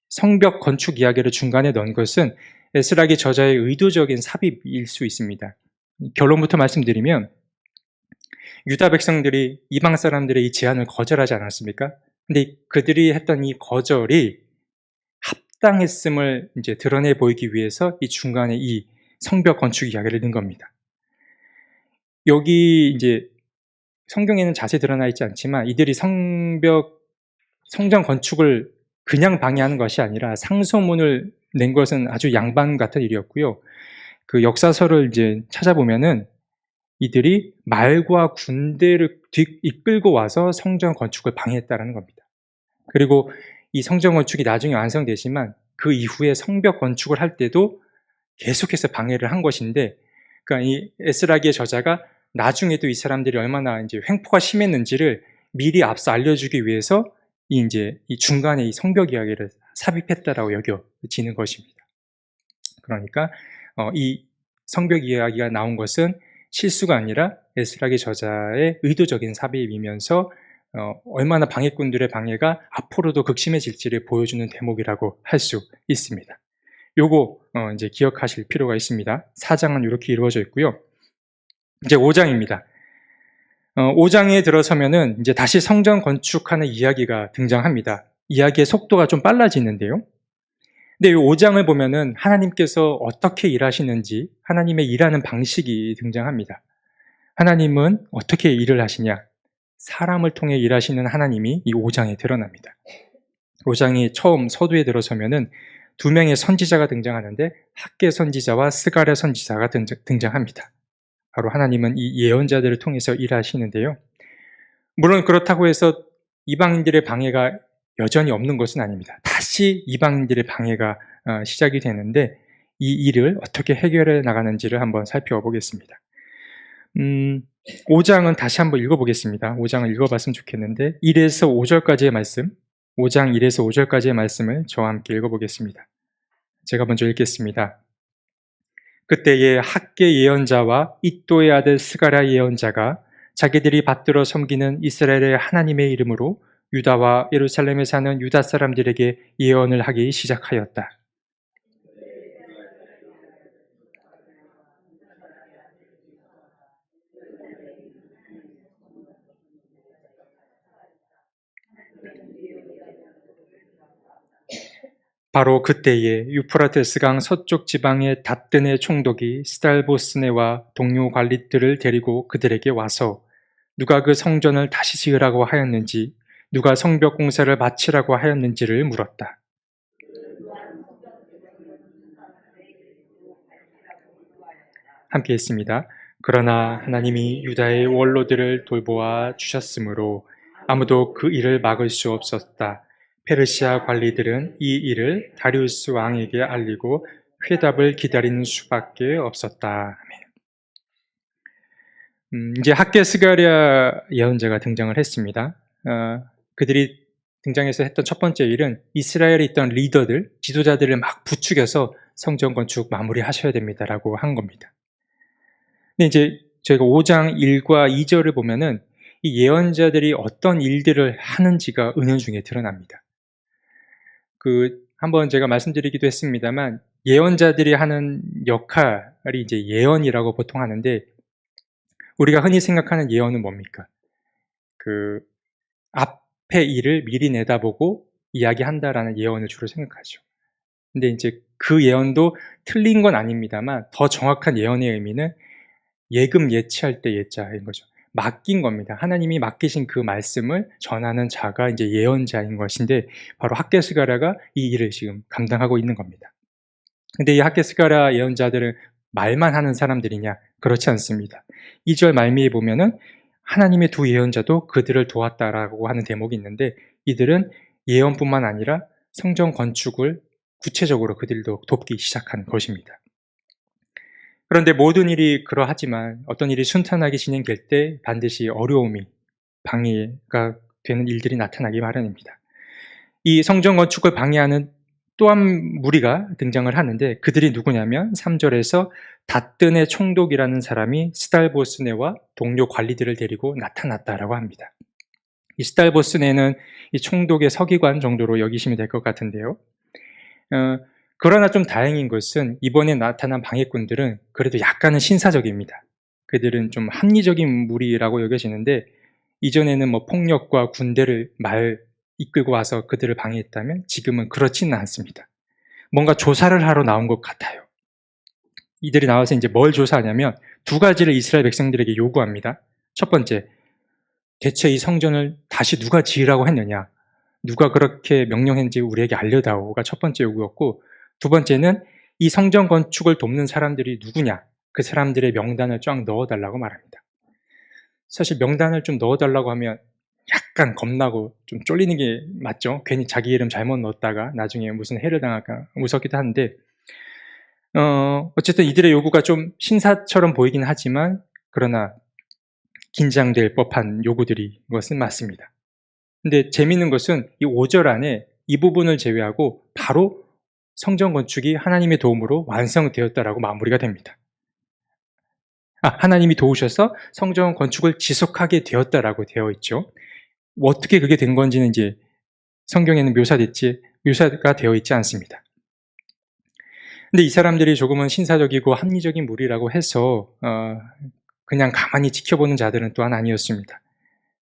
성벽 건축 이야기를 중간에 넣은 것은 에스라기 저자의 의도적인 삽입일 수 있습니다. 결론부터 말씀드리면 유다 백성들이 이방 사람들의 이 제안을 거절하지 않았습니까? 근데 그들이 했던 이 거절이 합당했음을 이제 드러내 보이기 위해서 이 중간에 이 성벽 건축 이야기를 넣은 겁니다. 여기 이제 성경에는 자세히 드러나 있지 않지만 이들이 성전 건축을 그냥 방해하는 것이 아니라 상소문을 낸 것은 아주 양반 같은 일이었고요. 그 역사서를 이제 찾아보면은 이들이 말과 군대를 이끌고 와서 성전 건축을 방해했다라는 겁니다. 그리고 이 성전 건축이 나중에 완성되지만 그 이후에 성벽 건축을 할 때도 계속해서 방해를 한 것인데, 그러니까 이 에스라기의 저자가 나중에도 이 사람들이 얼마나 이제 횡포가 심했는지를 미리 앞서 알려주기 위해서 이 중간에 이 성벽 이야기를 삽입했다라고 여겨지는 것입니다. 그러니까 이 성벽 이야기가 나온 것은 실수가 아니라 에스라기 저자의 의도적인 삽입이면서 얼마나 방해꾼들의 방해가 앞으로도 극심해질지를 보여주는 대목이라고 할 수 있습니다. 요거 이제 기억하실 필요가 있습니다. 4장은 이렇게 이루어져 있고요. 이제 5장입니다. 5장에 들어서면은 이제 다시 성전 건축하는 이야기가 등장합니다. 이야기의 속도가 좀 빨라지는데요. 근데 이 5장을 보면은 하나님께서 어떻게 일하시는지, 하나님의 일하는 방식이 등장합니다. 하나님은 어떻게 일을 하시냐? 사람을 통해 일하시는 하나님이 이 5장에 드러납니다. 5장이 처음 서두에 들어서면은 두 명의 선지자가 등장하는데 학개 선지자와 스가랴 선지자가 등장합니다. 바로 하나님은 이 예언자들을 통해서 일하시는데요. 물론 그렇다고 해서 이방인들의 방해가 여전히 없는 것은 아닙니다. 다시 이방인들의 방해가 시작이 되는데 이 일을 어떻게 해결해 나가는지를 한번 살펴보겠습니다. 5장은 다시 한번 읽어보겠습니다. 5장을 읽어봤으면 좋겠는데 1에서 5절까지의 말씀, 5장 1에서 5절까지의 말씀을 저와 함께 읽어보겠습니다. 제가 먼저 읽겠습니다. 그때에 학개 예언자와 이또의 아들 스가랴 예언자가 자기들이 받들어 섬기는 이스라엘의 하나님의 이름으로 유다와 예루살렘에 사는 유다 사람들에게 예언을 하기 시작하였다. 바로 그때에 유프라테스강 서쪽 지방의 닷든의 총독이 스달보스네와 동료 관리들을 데리고 그들에게 와서 누가 그 성전을 다시 지으라고 하였는지, 누가 성벽 공사를 마치라고 하였는지를 물었다. 함께 했습니다. 그러나 하나님이 유다의 원로들을 돌보아 주셨으므로 아무도 그 일을 막을 수 없었다. 페르시아 관리들은 이 일을 다리우스 왕에게 알리고 회답을 기다리는 수밖에 없었다. 이제 학개 스가랴 예언자가 등장을 했습니다. 그들이 등장해서 했던 첫 번째 일은 이스라엘에 있던 리더들, 지도자들을 막 부추겨서 성전 건축 마무리하셔야 됩니다라고 한 겁니다. 근데 이제 저희가 5장 1과 2절을 보면은 이 예언자들이 어떤 일들을 하는지가 은연중에 드러납니다. 한번 제가 말씀드리기도 했습니다만 예언자들이 하는 역할이 이제 예언이라고 보통 하는데 우리가 흔히 생각하는 예언은 뭡니까? 앞에 일을 미리 내다보고 이야기한다라는 예언을 주로 생각하죠. 근데 이제 그 예언도 틀린 건 아닙니다만 더 정확한 예언의 의미는 예금 예치할 때 예자인 거죠. 맡긴 겁니다. 하나님이 맡기신 그 말씀을 전하는 자가 이제 예언자인 것인데 바로 학개 스가랴가 이 일을 지금 감당하고 있는 겁니다. 근데 이 학개 스가랴 예언자들은 말만 하는 사람들이냐? 그렇지 않습니다. 2절 말미에 보면은 하나님의 두 예언자도 그들을 도왔다라고 하는 대목이 있는데 이들은 예언뿐만 아니라 성전 건축을 구체적으로 그들도 돕기 시작한 것입니다. 그런데 모든 일이 그러하지만 어떤 일이 순탄하게 진행될 때 반드시 어려움이, 방해가 되는 일들이 나타나기 마련입니다. 이 성전 건축을 방해하는 또 한 무리가 등장을 하는데 그들이 누구냐면 3절에서 닷든의 총독이라는 사람이 스달보스네와 동료 관리들을 데리고 나타났다라고 합니다. 이 스달보스네는 이 총독의 서기관 정도로 여기시면 될 것 같은데요. 그러나 좀 다행인 것은 이번에 나타난 방해꾼들은 그래도 약간은 신사적입니다. 그들은 좀 합리적인 무리라고 여겨지는데 이전에는 폭력과 군대를 이끌고 와서 그들을 방해했다면 지금은 그렇지는 않습니다. 뭔가 조사를 하러 나온 것 같아요. 이들이 나와서 이제 뭘 조사하냐면 두 가지를 이스라엘 백성들에게 요구합니다. 첫 번째, 대체 이 성전을 다시 누가 지으라고 했느냐? 누가 그렇게 명령했는지 우리에게 알려다오가 첫 번째 요구였고, 두 번째는 이 성전 건축을 돕는 사람들이 누구냐? 그 사람들의 명단을 쫙 넣어달라고 말합니다. 사실 명단을 좀 넣어달라고 하면 약간 겁나고 좀 쫄리는 게 맞죠? 괜히 자기 이름 잘못 넣었다가 나중에 무슨 해를 당할까 무섭기도 한데, 어쨌든 이들의 요구가 좀 신사처럼 보이긴 하지만, 그러나 긴장될 법한 요구들이 것은 맞습니다. 근데 재미있는 것은 이 5절 안에 이 부분을 제외하고 바로 성전 건축이 하나님의 도움으로 완성되었다라고 마무리가 됩니다. 하나님이 도우셔서 성전 건축을 지속하게 되었다라고 되어 있죠. 어떻게 그게 된 건지는 이제 성경에는 묘사가 되어 있지 않습니다. 근데 이 사람들이 조금은 신사적이고 합리적인 무리라고 해서 그냥 가만히 지켜보는 자들은 또한 아니었습니다.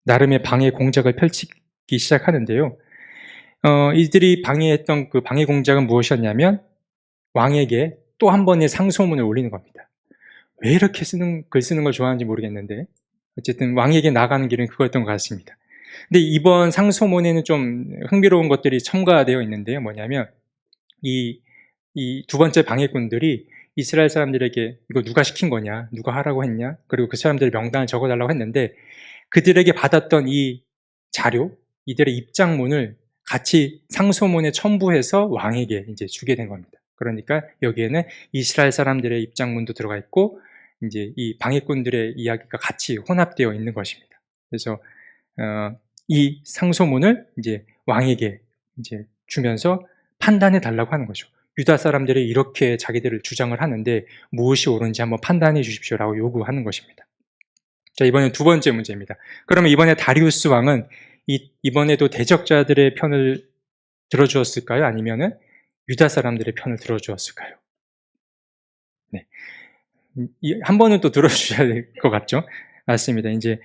나름의 방해 공작을 펼치기 시작하는데요. 이들이 방해했던 그 방해 공작은 무엇이었냐면 왕에게 또 한 번의 상소문을 올리는 겁니다. 왜 이렇게 글 쓰는 걸 좋아하는지 모르겠는데 어쨌든 왕에게 나가는 길은 그거였던 것 같습니다. 근데 이번 상소문에는 좀 흥미로운 것들이 첨가되어 있는데요. 뭐냐면 이 두 번째 방해꾼들이 이스라엘 사람들에게 이거 누가 시킨 거냐, 누가 하라고 했냐, 그리고 그 사람들의 명단을 적어달라고 했는데 그들에게 받았던 이 자료, 이들의 입장문을 같이 상소문에 첨부해서 왕에게 이제 주게 된 겁니다. 그러니까 여기에는 이스라엘 사람들의 입장문도 들어가 있고 이제 이 방해꾼들의 이야기가 같이 혼합되어 있는 것입니다. 그래서 이 상소문을 이제 왕에게 이제 주면서 판단해 달라고 하는 거죠. 유다 사람들이 이렇게 자기들을 주장을 하는데 무엇이 옳은지 한번 판단해 주십시오라고 요구하는 것입니다. 자, 이번엔 두 번째 문제입니다. 그러면 이번에 다리우스 왕은 이번에도 대적자들의 편을 들어주었을까요? 아니면은 유다 사람들의 편을 들어주었을까요? 네. 한 번은 또 들어주셔야 될 것 같죠? 맞습니다. 이제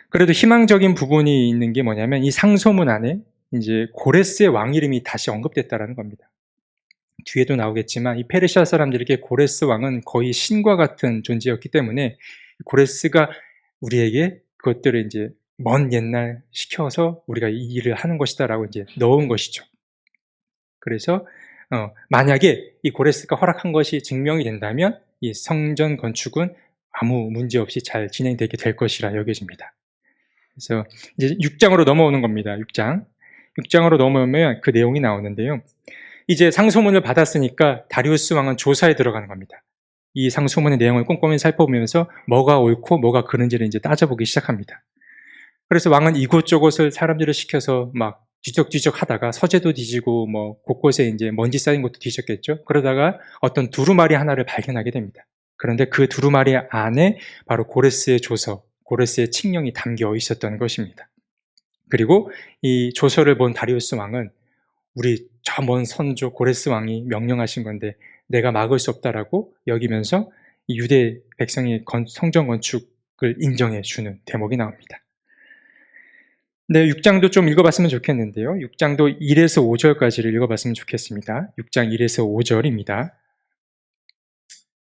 그래도 희망적인 부분이 있는 게 뭐냐면 이 상소문 안에 이제 고레스의 왕 이름이 다시 언급됐다라는 겁니다. 뒤에도 나오겠지만 이 페르시아 사람들에게 고레스 왕은 거의 신과 같은 존재였기 때문에 고레스가 우리에게 그것들을 이제 먼 옛날 시켜서 우리가 이 일을 하는 것이다라고 이제 넣은 것이죠. 그래서 만약에 이 고레스가 허락한 것이 증명이 된다면 이 성전 건축은 아무 문제 없이 잘 진행되게 될 것이라 여겨집니다. 그래서 이제 6장으로 넘어오는 겁니다. 6장으로 넘어오면 그 내용이 나오는데요. 이제 상소문을 받았으니까 다리우스 왕은 조사에 들어가는 겁니다. 이 상소문의 내용을 꼼꼼히 살펴보면서 뭐가 옳고 뭐가 그른지를 이제 따져보기 시작합니다. 그래서 왕은 이곳저곳을 사람들을 시켜서 막 뒤적뒤적 하다가 서재도 뒤지고 뭐 곳곳에 이제 먼지 쌓인 것도 뒤졌겠죠. 그러다가 어떤 두루마리 하나를 발견하게 됩니다. 그런데 그 두루마리 안에 바로 고레스의 조서, 고레스의 칙령이 담겨 있었던 것입니다. 그리고 이 조서를 본 다리우스 왕은 우리 저 먼 선조 고레스 왕이 명령하신 건데 내가 막을 수 없다라고 여기면서 유대 백성의 성전 건축을 인정해 주는 대목이 나옵니다. 네, 6장도 좀 읽어봤으면 좋겠는데요. 6장도 1에서 5절까지를 읽어봤으면 좋겠습니다. 6장 1에서 5절입니다.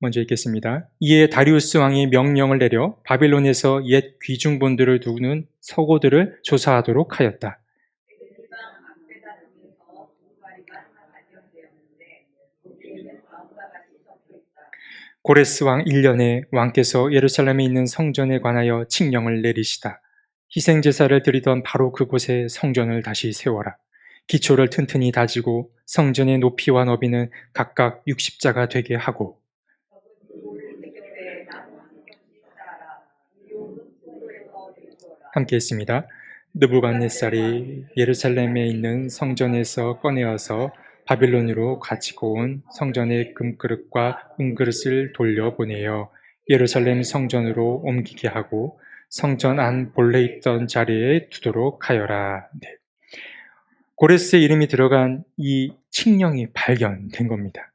먼저 읽겠습니다. 이에 다리우스 왕이 명령을 내려 바빌론에서 옛 귀중본들을 두는 서고들을 조사하도록 하였다. 고레스 왕 1년에 왕께서 예루살렘에 있는 성전에 관하여 칙령을 내리시다. 희생제사를 드리던 바로 그곳에 성전을 다시 세워라. 기초를 튼튼히 다지고 성전의 높이와 너비는 각각 60자가 되게 하고. 함께 했습니다. 느부갓네살이 예루살렘에 있는 성전에서 꺼내어서 바빌론으로 가지고 온 성전의 금그릇과 은그릇을 돌려보내어 예루살렘 성전으로 옮기게 하고 성전 안 본래 있던 자리에 두도록 하여라. 네. 고레스의 이름이 들어간 이 칙령이 발견된 겁니다.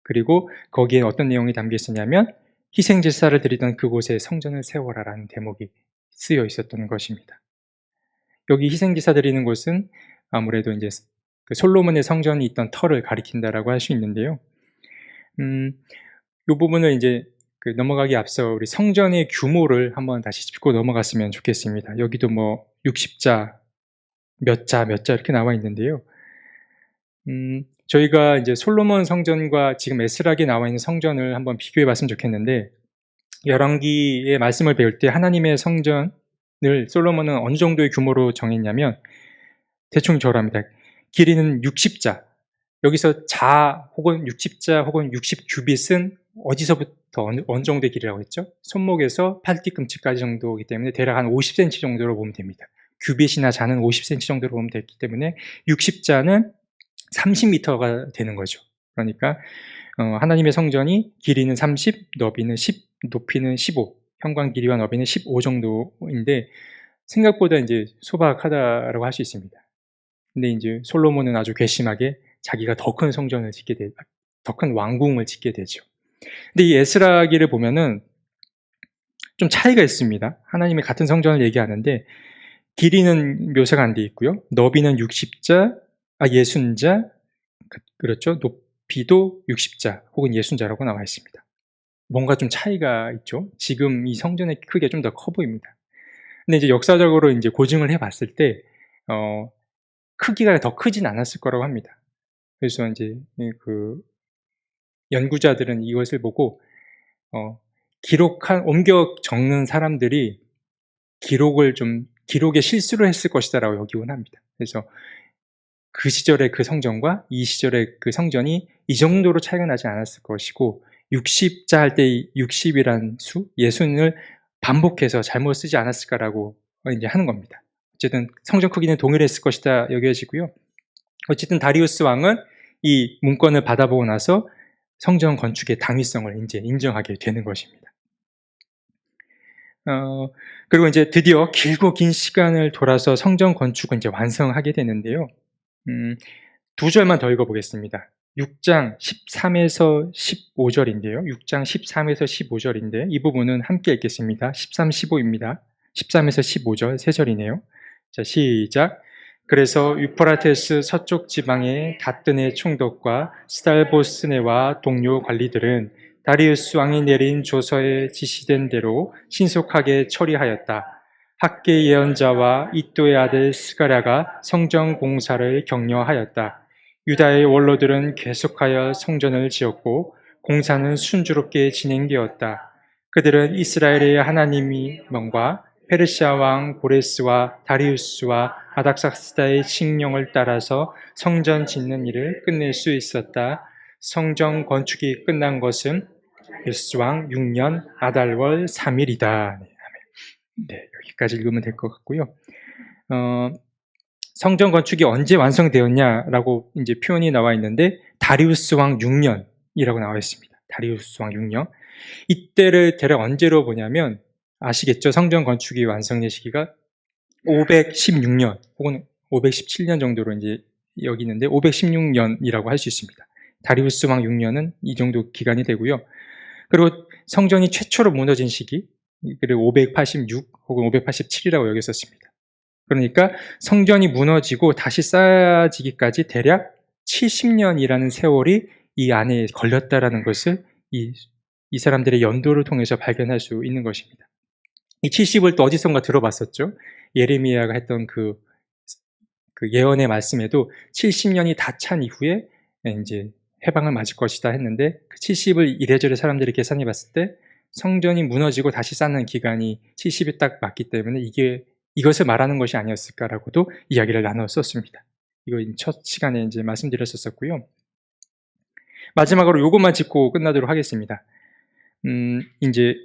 그리고 거기에 어떤 내용이 담겨 있었냐면 희생제사를 드리던 그곳에 성전을 세워라라는 대목이 쓰여 있었던 것입니다. 여기 희생제사 드리는 곳은 아무래도 이제 그 솔로몬의 성전이 있던 터를 가리킨다라고 할 수 있는데요. 이 부분을 이제 넘어가기 앞서 우리 성전의 규모를 한번 다시 짚고 넘어갔으면 좋겠습니다. 여기도 뭐 60자, 몇 자 이렇게 나와 있는데요. 저희가 이제 솔로몬 성전과 지금 에스락에 나와 있는 성전을 한번 비교해 봤으면 좋겠는데, 열왕기의 말씀을 배울 때 하나님의 성전을 솔로몬은 어느 정도의 규모로 정했냐면 대충 저랍니다. 길이는 60자. 여기서 자 혹은 60자 혹은 60규빗은 어디서부터 어느 정도의 길이라고 했죠? 손목에서 팔뒤꿈치까지 정도이기 때문에 대략 한 50cm 정도로 보면 됩니다. 규빗이나 자는 50cm 정도로 보면 되기 때문에 60자는 30m가 되는 거죠. 그러니까 하나님의 성전이 길이는 30, 너비는 10, 높이는 15, 현관 길이와 너비는 15 정도인데 생각보다 이제 소박하다라고 할 수 있습니다. 근데 이제 솔로몬은 아주 괘씸하게 자기가 더 큰 성전을 더 큰 왕궁을 짓게 되죠. 근데 이 에스라기를 보면은 좀 차이가 있습니다. 하나님이 같은 성전을 얘기하는데 길이는 묘사가 안 돼 있고요. 너비는 60자, 60자, 그렇죠. 높이도 60자 혹은 60자라고 나와 있습니다. 뭔가 좀 차이가 있죠. 지금 이 성전의 크기가 좀 더 커 보입니다. 근데 이제 역사적으로 이제 고증을 해봤을 때 크기가 더 크진 않았을 거라고 합니다. 그래서 이제 연구자들은 이것을 보고 옮겨 적는 사람들이 기록에 실수를 했을 것이다라고 여기곤 합니다. 그래서 그 시절의 그 성전과 이 시절의 그 성전이 이 정도로 차이가 나지 않았을 것이고 60자 할 때 60이란 수, 60을 반복해서 잘못 쓰지 않았을까라고 이제 하는 겁니다. 어쨌든 성전 크기는 동일했을 것이다 여겨지고요. 어쨌든 다리우스 왕은 이 문건을 받아보고 나서 성전 건축의 당위성을 이제 인정하게 되는 것입니다. 그리고 이제 드디어 길고 긴 시간을 돌아서 성전 건축을 이제 완성하게 되는데요. 2절만 더 읽어보겠습니다. 6장 13에서 15절인데요. 6장 13에서 15절인데 이 부분은 함께 읽겠습니다. 13, 15입니다. 13에서 15절 3절이네요. 자, 시작. 그래서 유프라테스 서쪽 지방의 다뜨네 총독과 스달보스네와 동료 관리들은 다리우스 왕이 내린 조서에 지시된 대로 신속하게 처리하였다. 학계 예언자와 이또의 아들 스가랴가 성전 공사를 격려하였다. 유다의 원로들은 계속하여 성전을 지었고 공사는 순조롭게 진행되었다. 그들은 이스라엘의 하나님의 명과 페르시아 왕 고레스와 다리우스와 아닥사스다의 칙령을 따라서 성전 짓는 일을 끝낼 수 있었다. 성전 건축이 끝난 것은 율수왕 6년 아달월 3일이다. 네, 여기까지 읽으면 될 것 같고요. 성전 건축이 언제 완성되었냐라고 이제 표현이 나와 있는데 다리우스 왕 6년이라고 나와 있습니다. 다리우스 왕 6년. 이때를 대략 언제로 보냐면 아시겠죠? 성전 건축이 완성된 시기가 516년 혹은 517년 정도로 이제 여기는데 516년이라고 할 수 있습니다. 다리우스 왕 6년은 이 정도 기간이 되고요. 그리고 성전이 최초로 무너진 시기, 그리고 586 혹은 587이라고 여겼었습니다. 그러니까 성전이 무너지고 다시 쌓아지기까지 대략 70년이라는 세월이 이 안에 걸렸다라는 것을 이 사람들의 연도를 통해서 발견할 수 있는 것입니다. 이 70을 또 어디선가 들어봤었죠. 예레미야가 했던 그 예언의 말씀에도 70년이 다 찬 이후에 이제 해방을 맞을 것이다 했는데 그 70을 이래저래 사람들이 계산해 봤을 때 성전이 무너지고 다시 쌓는 기간이 70이 딱 맞기 때문에 이것을 말하는 것이 아니었을까라고도 이야기를 나눴었습니다. 이거 첫 시간에 이제 말씀드렸었고요. 마지막으로 이것만 짚고 끝나도록 하겠습니다. 이제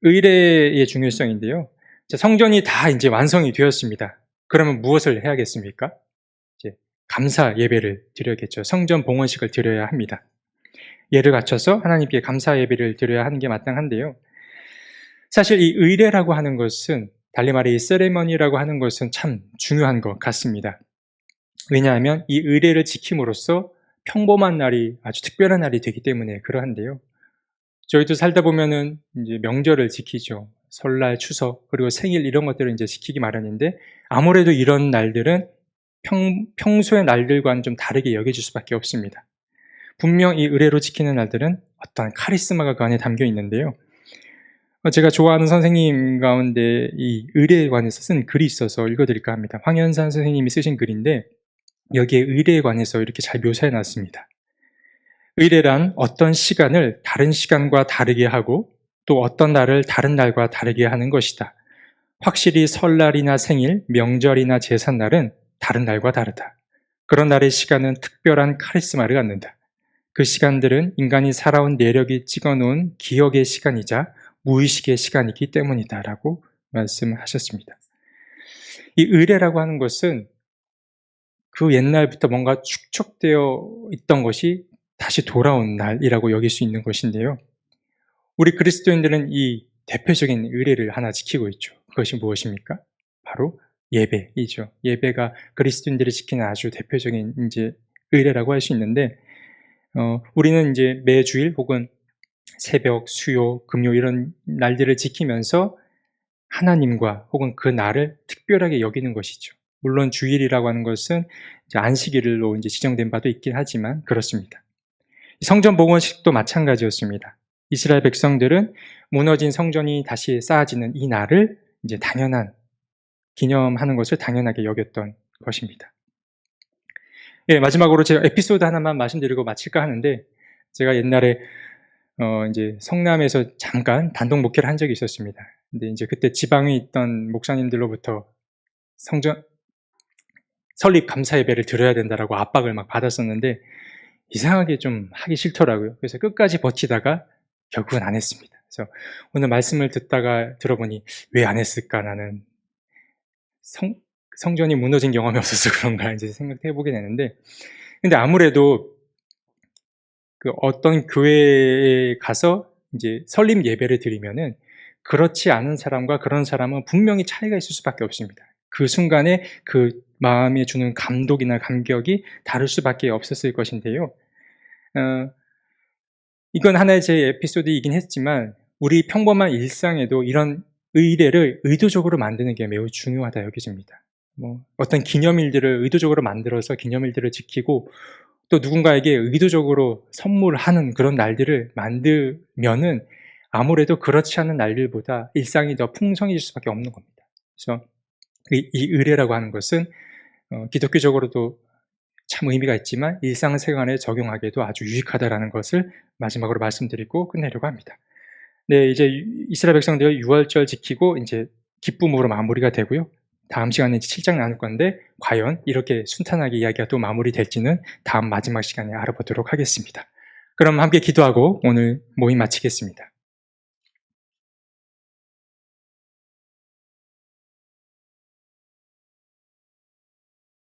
의례의 중요성인데요. 성전이 다 이제 완성이 되었습니다. 그러면 무엇을 해야겠습니까? 이제 감사 예배를 드려야겠죠. 성전 봉헌식을 드려야 합니다. 예를 갖춰서 하나님께 감사 예배를 드려야 하는 게 마땅한데요. 사실 이 의례라고 하는 것은 달리 말해 이 세레머니라고 하는 것은 참 중요한 것 같습니다. 왜냐하면 이 의례를 지킴으로써 평범한 날이 아주 특별한 날이 되기 때문에 그러한데요. 저희도 살다 보면은 이제 명절을 지키죠. 설날, 추석, 그리고 생일 이런 것들을 이제 지키기 마련인데 아무래도 이런 날들은 평소의 날들과는 좀 다르게 여겨질 수밖에 없습니다. 분명 이 의례로 지키는 날들은 어떤 카리스마가 그 안에 담겨 있는데요. 제가 좋아하는 선생님 가운데 이 의례에 관해서 쓴 글이 있어서 읽어드릴까 합니다. 황현산 선생님이 쓰신 글인데 여기에 의례에 관해서 이렇게 잘 묘사해 놨습니다. 의례란 어떤 시간을 다른 시간과 다르게 하고 또 어떤 날을 다른 날과 다르게 하는 것이다. 확실히 설날이나 생일, 명절이나 제삿날은 다른 날과 다르다. 그런 날의 시간은 특별한 카리스마를 갖는다. 그 시간들은 인간이 살아온 내력이 찍어놓은 기억의 시간이자 무의식의 시간이기 때문이다 라고 말씀하셨습니다. 이 의례라고 하는 것은 그 옛날부터 뭔가 축적되어 있던 것이 다시 돌아온 날이라고 여길 수 있는 것인데요. 우리 그리스도인들은 이 대표적인 의례를 하나 지키고 있죠. 그것이 무엇입니까? 바로 예배이죠. 예배가 그리스도인들이 지키는 아주 대표적인 이제 의례라고 할 수 있는데, 우리는 이제 매주일 혹은 새벽, 수요, 금요 이런 날들을 지키면서 하나님과 혹은 그 날을 특별하게 여기는 것이죠. 물론 주일이라고 하는 것은 이제 안식일로 이제 지정된 바도 있긴 하지만 그렇습니다. 성전 봉헌식도 마찬가지였습니다. 이스라엘 백성들은 무너진 성전이 다시 쌓아지는 이 날을 이제 기념하는 것을 당연하게 여겼던 것입니다. 예, 마지막으로 제가 에피소드 하나만 말씀드리고 마칠까 하는데, 제가 옛날에 이제 성남에서 잠깐 단독 목회를 한 적이 있었습니다. 근데 이제 그때 지방에 있던 목사님들로부터 성전 설립 감사 예배를 드려야 된다라고 압박을 막 받았었는데 이상하게 좀 하기 싫더라고요. 그래서 끝까지 버티다가 결국은 안 했습니다. 그래서 오늘 말씀을 듣다가 들어보니 왜 안 했을까, 나는 성전이 무너진 경험이 없어서 그런가 이제 생각해 보게 되는데, 근데 아무래도 그 어떤 교회에 가서 이제 설립 예배를 드리면은 그렇지 않은 사람과 그런 사람은 분명히 차이가 있을 수밖에 없습니다. 그 순간에 그 마음에 주는 감독이나 감격이 다를 수밖에 없었을 것인데요. 이건 하나의 제 에피소드이긴 했지만 우리 평범한 일상에도 이런 의례를 의도적으로 만드는 게 매우 중요하다 여겨집니다. 어떤 기념일들을 의도적으로 만들어서 기념일들을 지키고 또 누군가에게 의도적으로 선물하는 그런 날들을 만들면은 아무래도 그렇지 않은 날들보다 일상이 더 풍성해질 수밖에 없는 겁니다. 그래서 이 의례라고 하는 것은 기독교적으로도 참 의미가 있지만 일상생활에 적용하기에도 아주 유익하다라는 것을 마지막으로 말씀드리고 끝내려고 합니다. 네, 이제 이스라엘 백성들 6월절 지키고 이제 기쁨으로 마무리가 되고요. 다음 시간에 7장 나눌 건데 과연 이렇게 순탄하게 이야기가 또 마무리될지는 다음 마지막 시간에 알아보도록 하겠습니다. 그럼 함께 기도하고 오늘 모임 마치겠습니다.